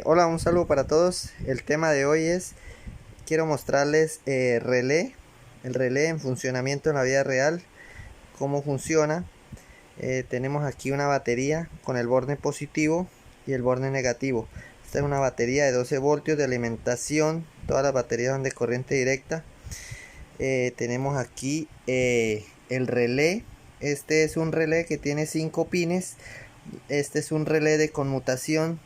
Hola, un saludo para todos. El tema de hoy quiero mostrarles el relé en funcionamiento en la vida real, cómo funciona. Tenemos aquí una batería con el borde positivo y el borde negativo. Esta es una batería de 12 voltios de alimentación, todas las baterías son de corriente directa. Tenemos aquí el relé. Este es un relé que tiene 5 pines. Este es un relé de conmutación.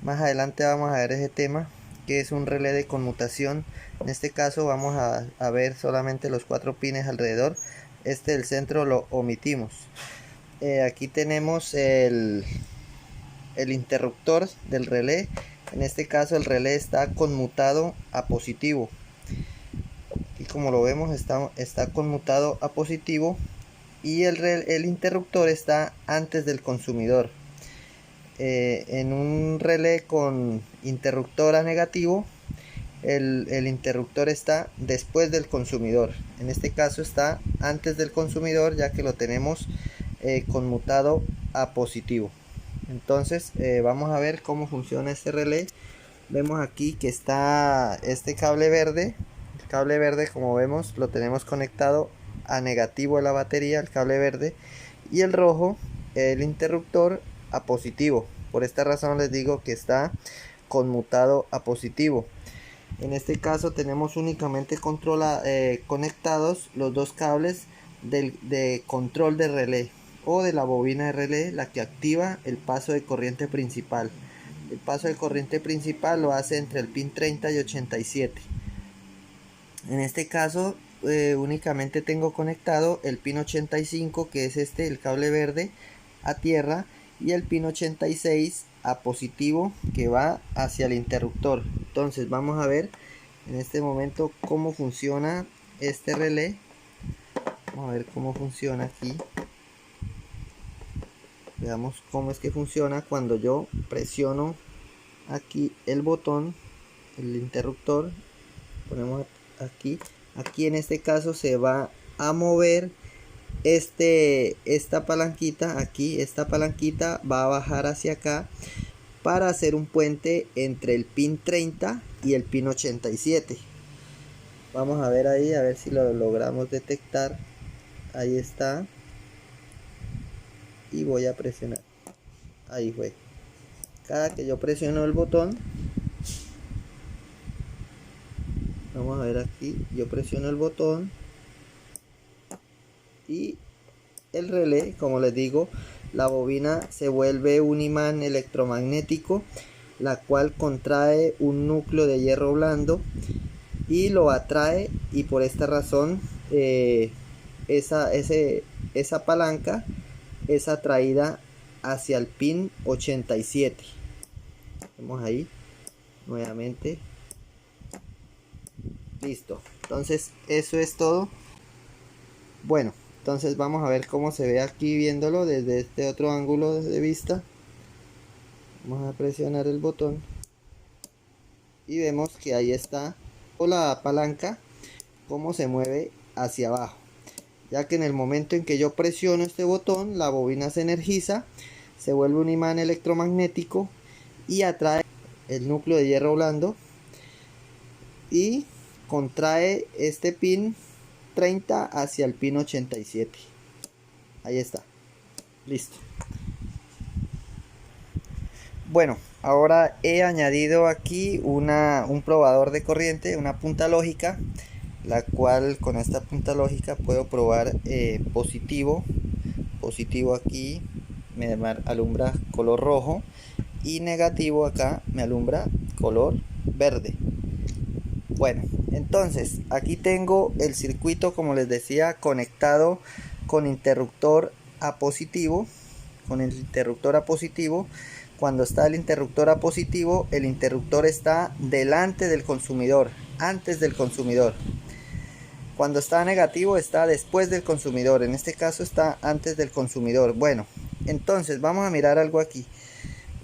Más adelante vamos a ver ese tema, que es un relé de conmutación. En este caso vamos a ver solamente los 4 pines alrededor. Este del centro lo omitimos. Aquí tenemos el interruptor del relé. En este caso el relé está conmutado a positivo. Y como lo vemos está conmutado a positivo. Y el interruptor está antes del consumidor. En un relé con interruptor a negativo, el interruptor está después del consumidor. En este caso está antes del consumidor, ya que lo tenemos conmutado a positivo. Entonces vamos a ver cómo funciona este relé. Vemos aquí que está este cable verde. El cable verde, como vemos, lo tenemos conectado a negativo de la batería, el cable verde, y el rojo, el interruptor, a positivo. Por esta razón les digo que está conmutado a positivo. En este caso tenemos únicamente conectados los dos cables de control de relé o de la bobina de relé, la que activa el paso de corriente principal. El paso de corriente principal lo hace entre el pin 30 y 87. En este caso únicamente tengo conectado el pin 85, que es este, el cable verde, a tierra, y el pin 86 a positivo, que va hacia el interruptor. Entonces vamos a ver en este momento cómo funciona este relé. Vamos a ver cómo funciona aquí. Veamos cómo es que funciona cuando yo presiono aquí el botón, el interruptor. Ponemos aquí en este caso se va a mover esta palanquita. Aquí esta palanquita va a bajar hacia acá para hacer un puente entre el pin 30 y el pin 87. Vamos a ver ahí, a ver si lo logramos detectar. Ahí está, y voy a presionar. Ahí fue. Cada que yo presiono el botón, vamos a ver aquí, yo presiono el botón y el relé, como les digo, la bobina se vuelve un imán electromagnético, la cual contrae un núcleo de hierro blando y lo atrae, y por esta razón esa palanca es atraída hacia el pin 87. Vemos ahí nuevamente. Listo. Entonces eso es todo. Bueno, entonces vamos a ver cómo se ve aquí viéndolo desde este otro ángulo de vista. Vamos a presionar el botón y vemos que ahí está la palanca, cómo se mueve hacia abajo, ya que en el momento en que yo presiono este botón, la bobina se energiza, se vuelve un imán electromagnético y atrae el núcleo de hierro blando y contrae este pin 30 hacia el pin 87. Ahí está. Listo. Bueno, ahora he añadido aquí un probador de corriente, una punta lógica, la cual con esta punta lógica puedo probar positivo. Positivo aquí me alumbra color rojo, y negativo acá me alumbra color verde. Bueno, entonces aquí tengo el circuito, como les decía, conectado con interruptor a positivo. Con el interruptor a positivo. Cuando está el interruptor a positivo, el interruptor está delante del consumidor, antes del consumidor. Cuando está negativo, está después del consumidor. En este caso está antes del consumidor. Bueno, entonces vamos a mirar algo aquí.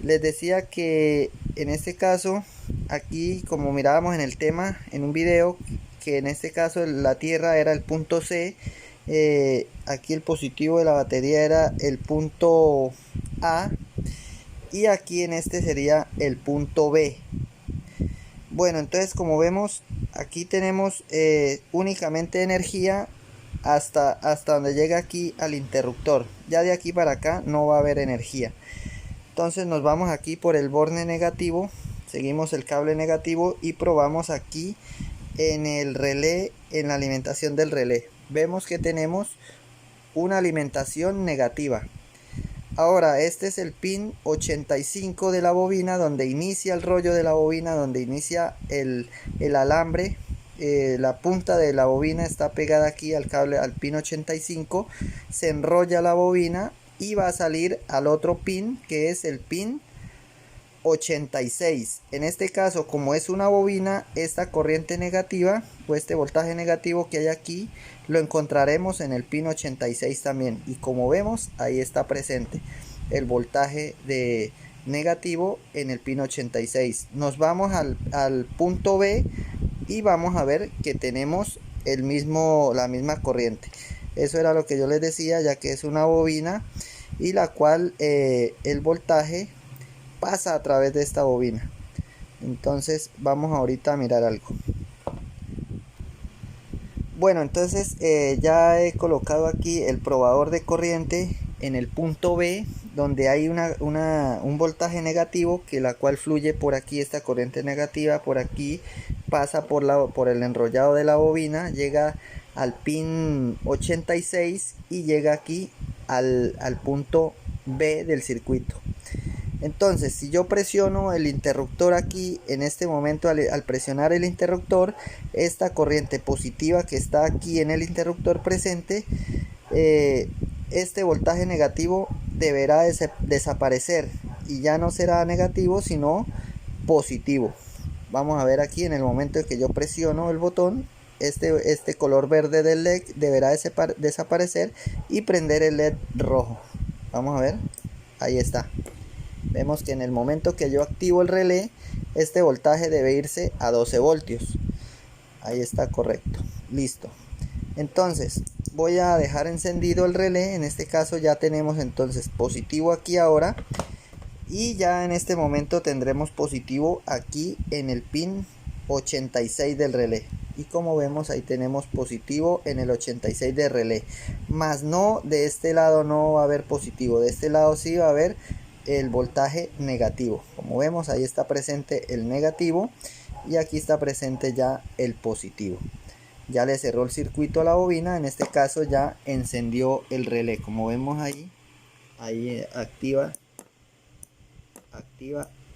Les decía que en este caso, aquí como mirábamos en el tema, en un video, que en este caso la tierra era el punto C, aquí el positivo de la batería era el punto A, y aquí en este sería el punto B. Bueno, entonces como vemos aquí tenemos únicamente energía hasta donde llega aquí al interruptor. Ya de aquí para acá no va a haber energía. Entonces nos vamos aquí por el borne negativo, seguimos el cable negativo y probamos aquí en el relé, en la alimentación del relé. Vemos que tenemos una alimentación negativa. Ahora este es el pin 85 de la bobina, donde inicia el rollo de la bobina, donde inicia el alambre. La punta de la bobina está pegada aquí al cable, al pin 85. Se enrolla la bobina y va a salir al otro pin, que es el pin 86. En este caso, como es una bobina, esta corriente negativa o este voltaje negativo que hay aquí lo encontraremos en el pin 86 también, y como vemos ahí está presente el voltaje de negativo en el pin 86. Nos vamos al punto B y vamos a ver que tenemos la misma corriente. Eso era lo que yo les decía, ya que es una bobina y la cual el voltaje pasa a través de esta bobina. Entonces vamos ahorita a mirar algo. Bueno, entonces ya he colocado aquí el probador de corriente en el punto B, donde hay un voltaje negativo, que la cual fluye por aquí, esta corriente negativa por aquí, pasa por el enrollado de la bobina, llega al pin 86 y llega aquí al punto B del circuito. Entonces, si yo presiono el interruptor aquí, en este momento al presionar el interruptor, esta corriente positiva que está aquí en el interruptor presente, este voltaje negativo deberá desaparecer y ya no será negativo sino positivo. Vamos a ver aquí en el momento en que yo presiono el botón, este color verde del LED deberá desaparecer y prender el LED rojo. Vamos a ver, ahí está. Vemos que en el momento que yo activo el relé, este voltaje debe irse a 12 voltios. Ahí está, correcto. Listo. Entonces voy a dejar encendido el relé. En este caso ya tenemos entonces positivo aquí ahora. Y ya en este momento tendremos positivo aquí en el pin 86 del relé. Y como vemos ahí tenemos positivo en el 86 del relé. Más no, de este lado no va a haber positivo. De este lado sí va a haber el voltaje negativo. Como vemos ahí está presente el negativo y aquí está presente ya el positivo. Ya le cerró el circuito a la bobina. En este caso ya encendió el relé. Como vemos ahí activa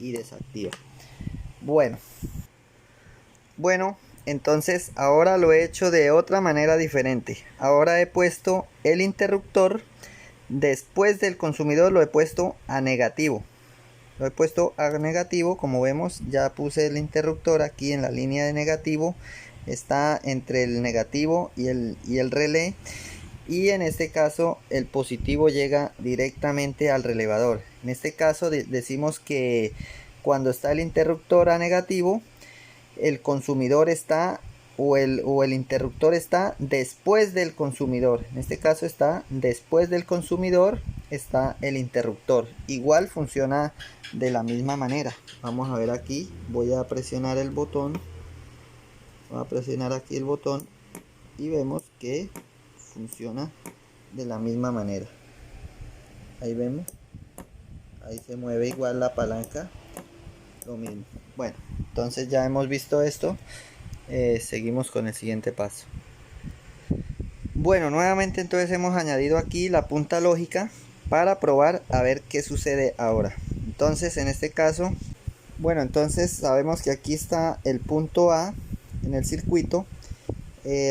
y desactiva. Bueno, entonces ahora lo he hecho de otra manera diferente. Ahora he puesto el interruptor. Después del consumidor lo he puesto a negativo. Lo he puesto a negativo, como vemos ya puse el interruptor aquí en la línea de negativo. Está entre el negativo y el relé. Y en este caso el positivo llega directamente al relevador. En este caso decimos que cuando está el interruptor a negativo, el consumidor está o el interruptor está después del consumidor. En este caso está después del consumidor, está el interruptor. Igual funciona de la misma manera. Vamos a ver aquí, voy a presionar el botón. Voy a presionar aquí el botón y vemos que funciona de la misma manera. Ahí vemos, ahí se mueve igual la palanca, lo mismo. Bueno, entonces ya hemos visto esto. Seguimos con el siguiente paso. Bueno, nuevamente entonces hemos añadido aquí la punta lógica para probar a ver qué sucede ahora. Entonces en este caso, bueno, entonces sabemos que aquí está el punto A en el circuito.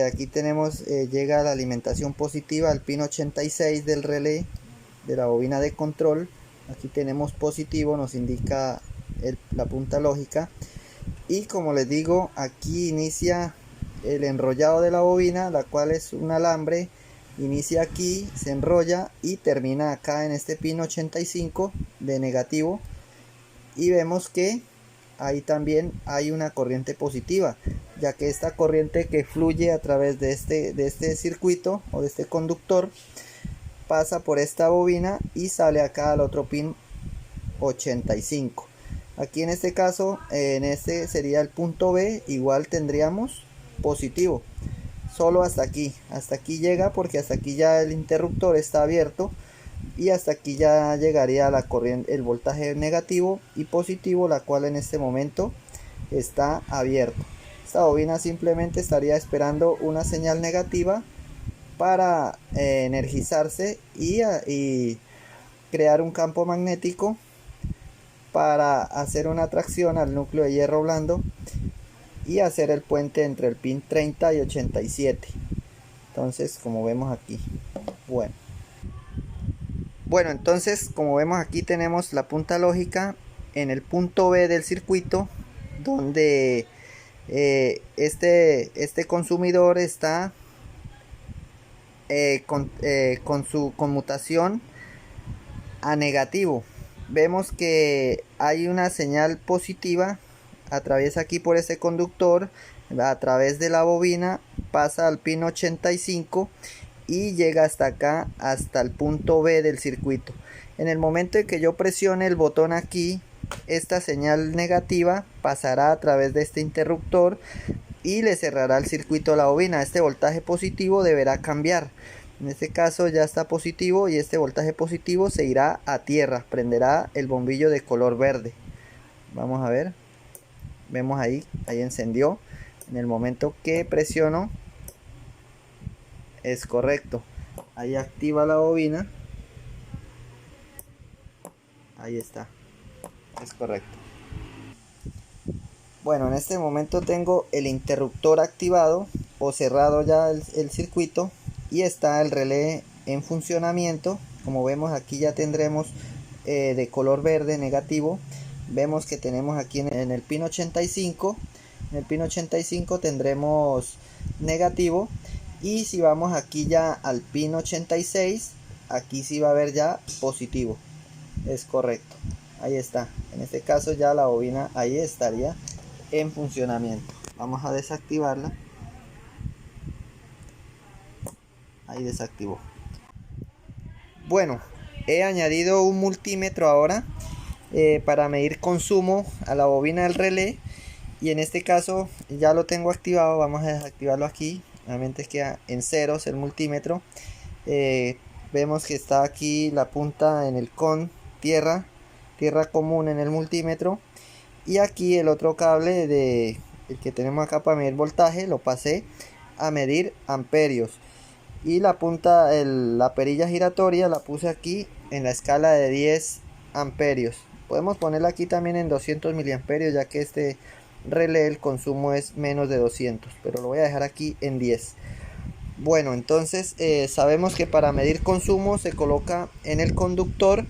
Aquí tenemos, llega la alimentación positiva al pin 86 del relé de la bobina de control. Aquí tenemos positivo, nos indica la punta lógica. Y como les digo, aquí inicia el enrollado de la bobina, la cual es un alambre. Inicia aquí, se enrolla y termina acá en este pin 85 de negativo. Y vemos que ahí también hay una corriente positiva, ya que esta corriente que fluye a través de este circuito o de este conductor pasa por esta bobina y sale acá al otro pin 85. Aquí en este caso, en este sería el punto B, igual tendríamos positivo. Solo hasta aquí llega, porque hasta aquí ya el interruptor está abierto y hasta aquí ya llegaría la corriente, el voltaje negativo y positivo, la cual en este momento está abierto. Esta bobina simplemente estaría esperando una señal negativa para energizarse y crear un campo magnético para hacer una tracción al núcleo de hierro blando y hacer el puente entre el pin 30 y 87. Entonces, como vemos aquí, bueno, entonces como vemos aquí tenemos la punta lógica en el punto B del circuito, donde este consumidor está con su conmutación a negativo. Vemos que hay una señal positiva, atraviesa aquí por este conductor, a través de la bobina, pasa al pin 85 y llega hasta acá, hasta el punto B del circuito. En el momento en que yo presione el botón aquí, esta señal negativa pasará a través de este interruptor y le cerrará el circuito a la bobina. Este voltaje positivo deberá cambiar. En este caso ya está positivo y este voltaje positivo se irá a tierra, prenderá el bombillo de color verde. Vamos a ver, vemos ahí encendió. En el momento que presiono, es correcto, ahí activa la bobina, ahí está, es correcto. Bueno, en este momento tengo el interruptor activado o cerrado ya el circuito, y está el relé en funcionamiento. Como vemos aquí ya tendremos de color verde negativo. Vemos que tenemos aquí en el pin 85, en el pin 85 tendremos negativo, y si vamos aquí ya al pin 86, aquí sí va a haber ya positivo. Es correcto, ahí está. En este caso ya la bobina ahí estaría en funcionamiento. Vamos a desactivarla. Ahí desactivó. Bueno, he añadido un multímetro ahora para medir consumo a la bobina del relé, y en este caso ya lo tengo activado. Vamos a desactivarlo aquí. Nuevamente queda en ceros el multímetro. Vemos que está aquí la punta en el con tierra común en el multímetro, y aquí el otro cable de el que tenemos acá para medir voltaje lo pasé a medir amperios, y la punta, la perilla giratoria la puse aquí en la escala de 10 amperios. Podemos ponerla aquí también en 200 miliamperios, ya que este relé el consumo es menos de 200, pero lo voy a dejar aquí en 10. Bueno, entonces sabemos que para medir consumo se coloca en el conductor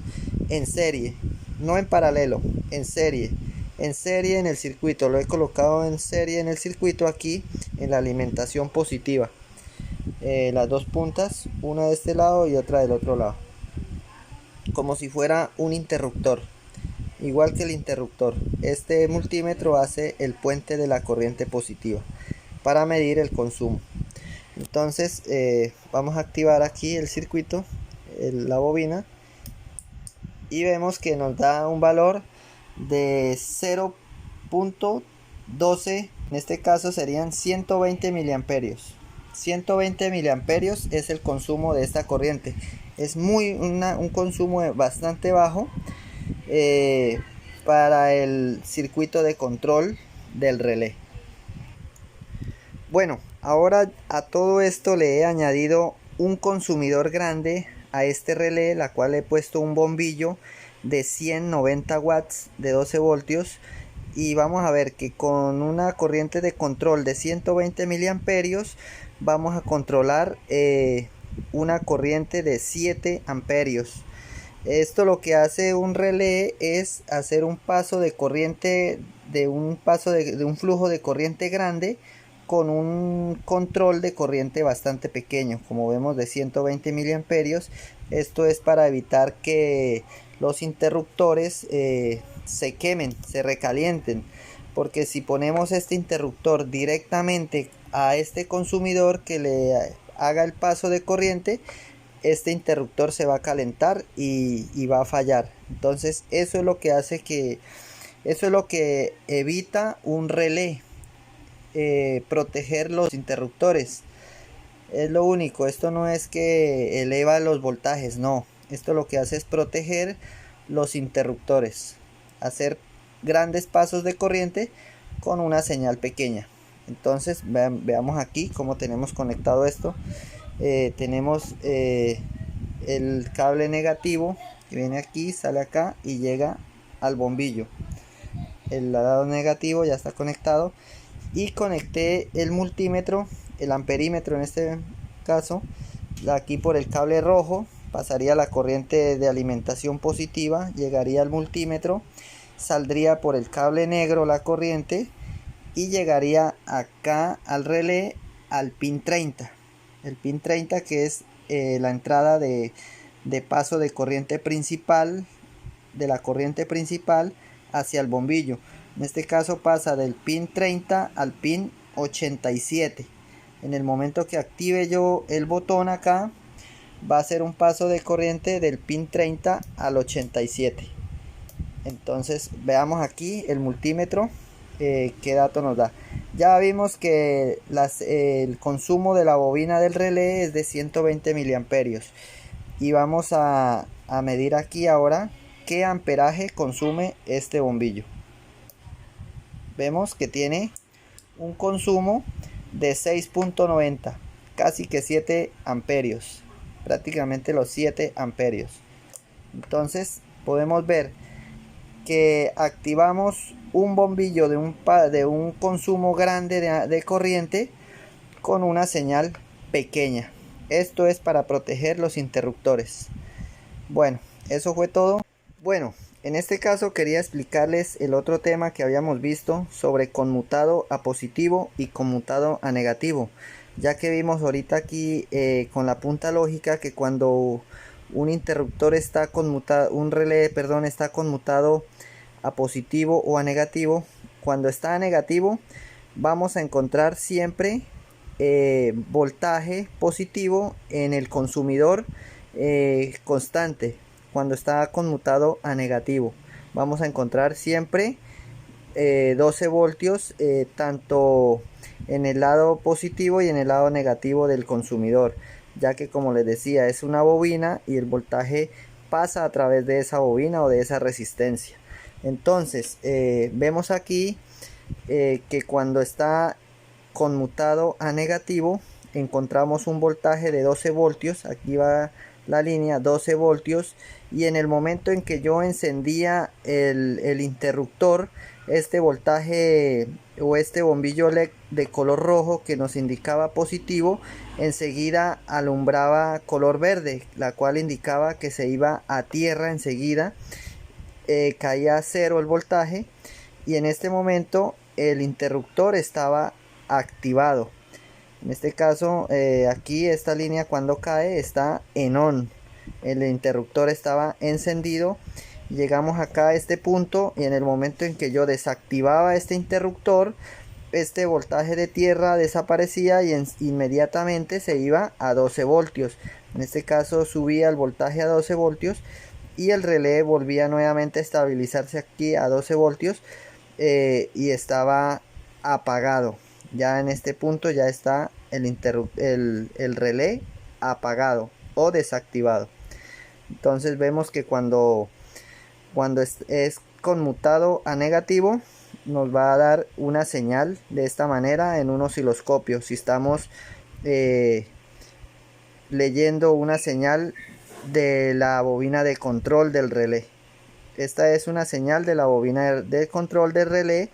en serie, no en paralelo, en serie en el circuito. Lo he colocado en serie en el circuito aquí en la alimentación positiva. Las dos puntas, una de este lado y otra del otro lado, como si fuera un interruptor, igual que el interruptor. Este multímetro hace el puente de la corriente positiva para medir el consumo. Entonces vamos a activar aquí el circuito, la bobina, y vemos que nos da un valor de 0.12. En este caso serían 120 miliamperios. 120 miliamperios es el consumo de esta corriente. Es un consumo bastante bajo para el circuito de control del relé. Bueno, ahora a todo esto le he añadido un consumidor grande a este relé, la cual he puesto un bombillo de 190 watts de 12 voltios, y vamos a ver que con una corriente de control de 120 miliamperios vamos a controlar una corriente de 7 amperios. Esto lo que hace un relé es hacer un paso de corriente, de un flujo de corriente grande con un control de corriente bastante pequeño, como vemos, de 120 miliamperios. Esto es para evitar que los interruptores se quemen, se recalienten, porque si ponemos este interruptor directamente a este consumidor que le haga el paso de corriente, este interruptor se va a calentar y va a fallar. Entonces eso es lo que hace que, eso es lo que evita un relé, proteger los interruptores. Es lo único, esto no es que eleva los voltajes, no. Esto lo que hace es proteger los interruptores, hacer grandes pasos de corriente con una señal pequeña. Entonces veamos aquí cómo tenemos conectado esto. Tenemos el cable negativo que viene aquí, sale acá y llega al bombillo. El lado negativo ya está conectado y conecté el multímetro, el amperímetro en este caso, aquí por el cable rojo. Pasaría la corriente de alimentación positiva, llegaría al multímetro, saldría por el cable negro la corriente y llegaría acá al relé, al pin 30. El pin 30 que es la entrada de paso de corriente principal, de la corriente principal hacia el bombillo. En este caso pasa del pin 30 al pin 87. En el momento que active yo el botón acá, va a ser un paso de corriente del pin 30 al 87. Entonces veamos aquí el multímetro, qué dato nos da. Ya vimos que el consumo de la bobina del relé es de 120 miliamperios. Y vamos a medir aquí ahora qué amperaje consume este bombillo. Vemos que tiene un consumo de 6.90, casi que 7 amperios, prácticamente los 7 amperios. Entonces podemos ver que activamos un bombillo de un consumo grande de corriente con una señal pequeña. Esto es para proteger los interruptores. Bueno, eso fue todo. Bueno, en este caso quería explicarles el otro tema que habíamos visto sobre conmutado a positivo y conmutado a negativo, ya que vimos ahorita aquí con la punta lógica que cuando un interruptor está conmutado, un relé, perdón, está conmutado a positivo o a negativo, cuando está a negativo vamos a encontrar siempre voltaje positivo en el consumidor constante. Cuando está conmutado a negativo vamos a encontrar siempre 12 voltios tanto en el lado positivo y en el lado negativo del consumidor, ya que como les decía es una bobina y el voltaje pasa a través de esa bobina o de esa resistencia. Entonces vemos aquí que cuando está conmutado a negativo encontramos un voltaje de 12 voltios. Aquí va la línea, 12 voltios, y en el momento en que yo encendía el interruptor, este voltaje o este bombillo LED de color rojo que nos indicaba positivo, enseguida alumbraba color verde, la cual indicaba que se iba a tierra enseguida. Caía a cero el voltaje y en este momento el interruptor estaba activado. En este caso aquí esta línea cuando cae está en on, el interruptor estaba encendido. Llegamos acá a este punto y en el momento en que yo desactivaba este interruptor, este voltaje de tierra desaparecía y inmediatamente se iba a 12 voltios. En este caso subía el voltaje a 12 voltios y el relé volvía nuevamente a estabilizarse aquí a 12 voltios y estaba apagado. Ya en este punto ya está el relé apagado o desactivado. Entonces vemos que cuando es conmutado a negativo nos va a dar una señal de esta manera en un osciloscopio. Si estamos leyendo una señal de la bobina de control del relé. Esta es una señal de la bobina de control del relé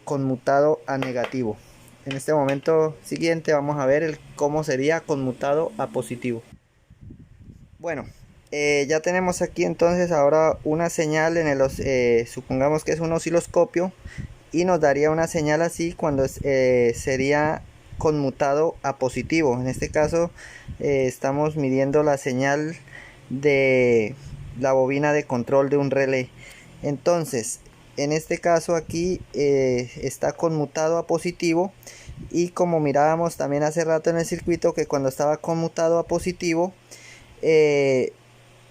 conmutado a negativo. En este momento siguiente vamos a ver cómo sería conmutado a positivo. Bueno, ya tenemos aquí entonces ahora una señal en supongamos que es un osciloscopio y nos daría una señal así cuando sería conmutado a positivo. En este caso estamos midiendo la señal de la bobina de control de un relé. Entonces en este caso aquí está conmutado a positivo, y como mirábamos también hace rato en el circuito que cuando estaba conmutado a positivo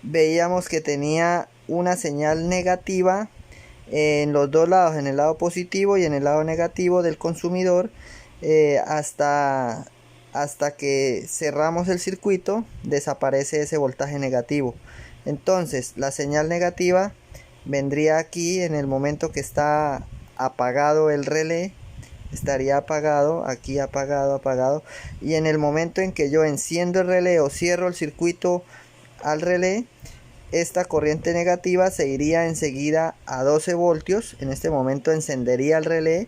veíamos que tenía una señal negativa en los dos lados, en el lado positivo y en el lado negativo del consumidor, hasta que cerramos el circuito desaparece ese voltaje negativo. Entonces la señal negativa vendría aquí en el momento que está apagado el relé, estaría apagado, aquí apagado, y en el momento en que yo enciendo el relé o cierro el circuito al relé, esta corriente negativa se iría enseguida a 12 voltios. En este momento encendería el relé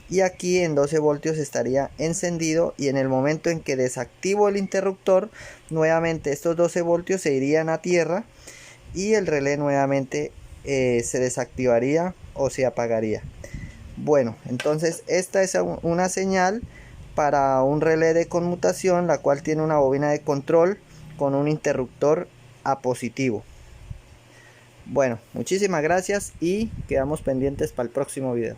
y aquí en 12 voltios estaría encendido, y en el momento en que desactivo el interruptor, nuevamente estos 12 voltios se irían a tierra y el relé nuevamente se desactivaría o se apagaría. Bueno, entonces esta es una señal para un relé de conmutación, la cual tiene una bobina de control con un interruptor a positivo. Bueno, muchísimas gracias y quedamos pendientes para el próximo video.